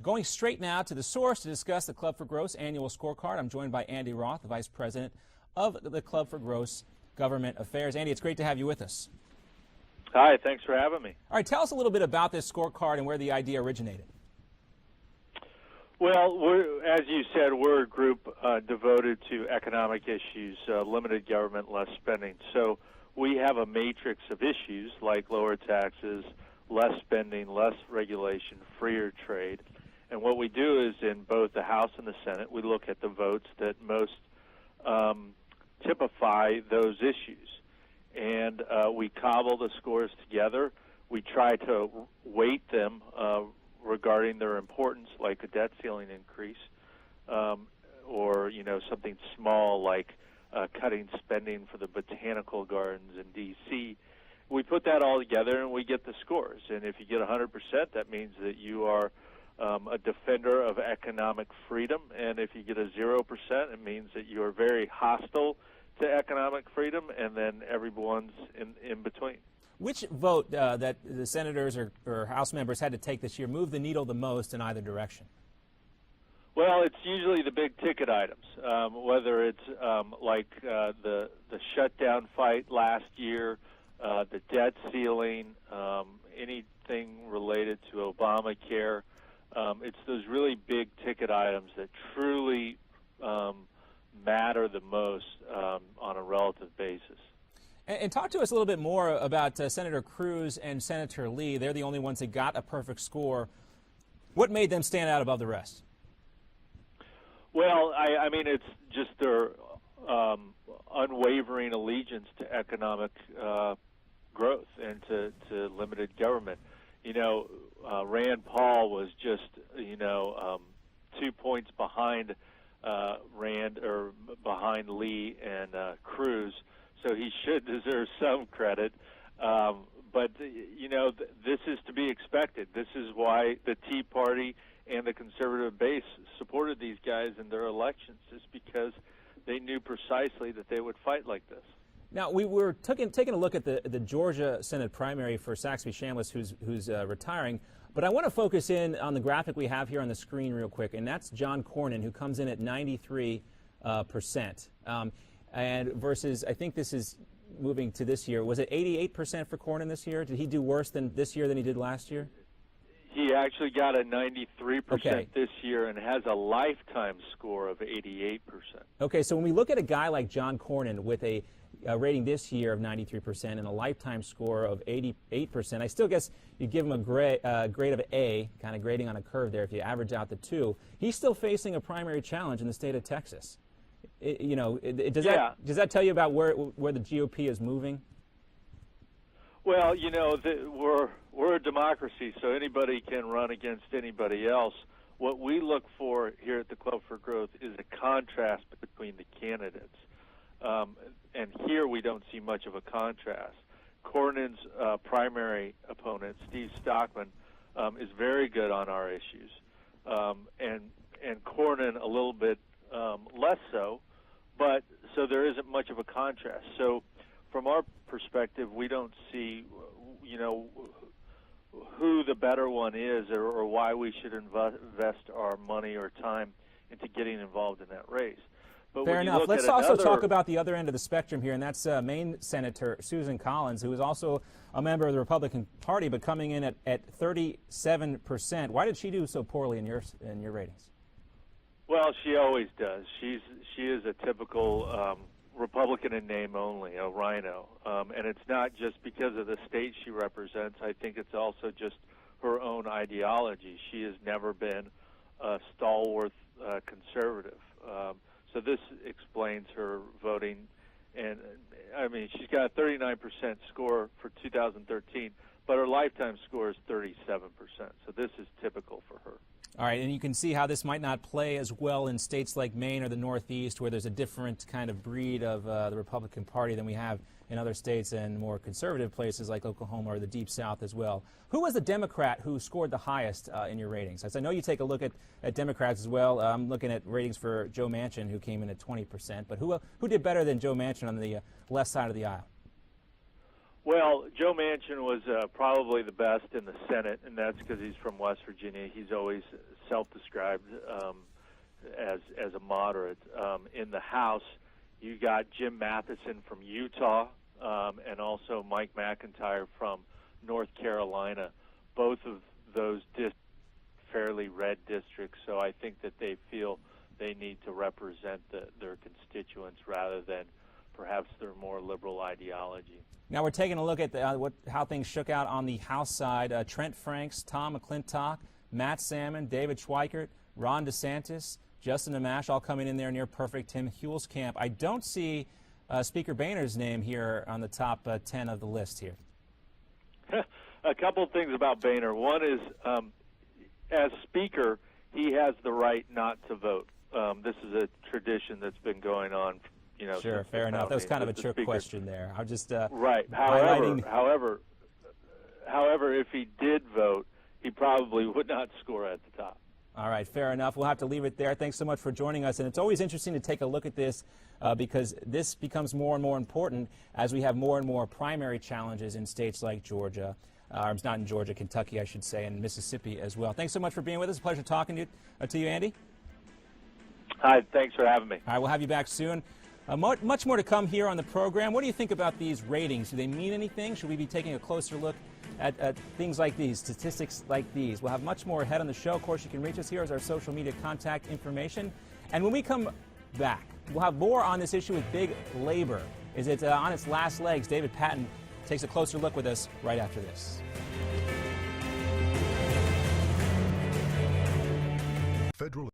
Going straight now to the source to discuss the Club for Growth's annual scorecard. I'm joined by Andy Roth, the Vice President of the Club for Growth's Government Affairs. Andy, it's great to have you with us. Hi, thanks for having me. All right, tell us a little bit about this scorecard and where the idea originated. Well, as you said, we're a group devoted to economic issues, limited government, less spending. So we have a matrix of issues like lower taxes, less spending, less regulation, freer trade. And what we do is in both the House and the Senate, we look at the votes that most typify those issues. And we cobble the scores together. We try to weight them regarding their importance, like a debt ceiling increase, or something small like cutting spending for the botanical gardens in D.C. We put that all together and we get the scores. And if you get 100%, that means that you are a defender of economic freedom. And if you get a 0%, it means that you are very hostile to economic freedom, and then everyone's in between. Which vote that the senators or House members had to take this year moved the needle the most in either direction? Well, it's usually the big ticket items, whether it's like the shutdown fight last year, the debt ceiling, anything related to Obamacare. It's those really big ticket items that truly matter the most on a relative basis. And talk to us a little bit more about Senator Cruz and Senator Lee. They're the only ones that got a perfect score. What made them stand out above the rest? Well, I mean, it's just their unwavering allegiance to economic growth and to limited government. Rand Paul was just, 2 points behind Rand or behind Lee and Cruz, so he should deserve some credit. But this is to be expected. This is why the Tea Party and the conservative base supported these guys in their elections, is because they knew precisely that they would fight like this. Now, we were taking a look at the Georgia Senate primary for Saxby Chambliss, who's retiring. But I want to focus in on the graphic we have here on the screen real quick, and that's John Cornyn, who comes in at 93%. And versus, I think this is moving to this year. Was it 88% for Cornyn this year? Did he do worse than this year than he did last year? He actually got a 93% this year and has a lifetime score of 88%. Okay, so when we look at a guy like John Cornyn with a rating this year of 93% and a lifetime score of 88%, I still guess you give him a grade of A, kind of grading on a curve there if you average out the two. He's still facing a primary challenge in the state of Texas. Does that tell you about where the GOP is moving? Well, we're a democracy, so anybody can run against anybody else. What we look for here at the Club for Growth is a contrast between the candidates. And here we don't see much of a contrast. Cornyn's primary opponent, Steve Stockman, is very good on our issues, and Cornyn a little bit less so. But so there isn't much of a contrast. So from our perspective, we don't see, who the better one is or why we should invest our money or time into getting involved in that race. But fair enough. Let's also talk about the other end of the spectrum here, and that's Maine Senator Susan Collins, who is also a member of the Republican Party, but coming in at 37%. Why did she do so poorly in your ratings? Well, she always does. She is a typical Republican in name only, a rhino. And it's not just because of the state she represents. I think it's also just her own ideology. She has never been a stalwart conservative. So this explains her voting. And, I mean, she's got a 39% score for 2013, but her lifetime score is 37%. So this is typical for her. All right, and you can see how this might not play as well in states like Maine or the Northeast, where there's a different kind of breed of the Republican Party than we have in other states and more conservative places like Oklahoma or the Deep South as well. Who was the Democrat who scored the highest in your ratings? As I know you take a look at Democrats as well. I'm looking at ratings for Joe Manchin, who came in at 20%. But who did better than Joe Manchin on the left side of the aisle? Well, Joe Manchin was probably the best in the Senate, and that's because he's from West Virginia. He's always self-described as a moderate. In the House, you got Jim Matheson from Utah, and also Mike McIntyre from North Carolina. Both of those fairly red districts, so I think that they feel they need to represent their constituents rather than perhaps their more liberal ideology. Now we're taking a look at how things shook out on the House side. Trent Franks, Tom McClintock, Matt Salmon, David Schweikert, Ron DeSantis, Justin Amash, all coming in there near perfect. Tim Huelskamp. I don't see Speaker Boehner's name here on the top 10 of the list here. A couple of things about Boehner. One is, as Speaker, he has the right not to vote. This is a tradition that's been going on. Sure, fair enough. That was kind of a trick question there. I'm just right. highlighting. However, if he did vote, he probably would not score at the top. All right, fair enough. We'll have to leave it there. Thanks so much for joining us. And it's always interesting to take a look at this because this becomes more and more important as we have more and more primary challenges in states like Georgia. Not in Georgia, Kentucky, I should say, and Mississippi as well. Thanks so much for being with us. A pleasure talking to you, Andy. Hi, thanks for having me. All right, we'll have you back soon. Much more to come here on the program. What do you think about these ratings? Do they mean anything? Should we be taking a closer look at things like these, statistics like these? We'll have much more ahead on the show. Of course, you can reach us. Here is our social media contact information. And when we come back, we'll have more on this issue with big labor. Is it on its last legs? David Patton takes a closer look with us right after this. Federal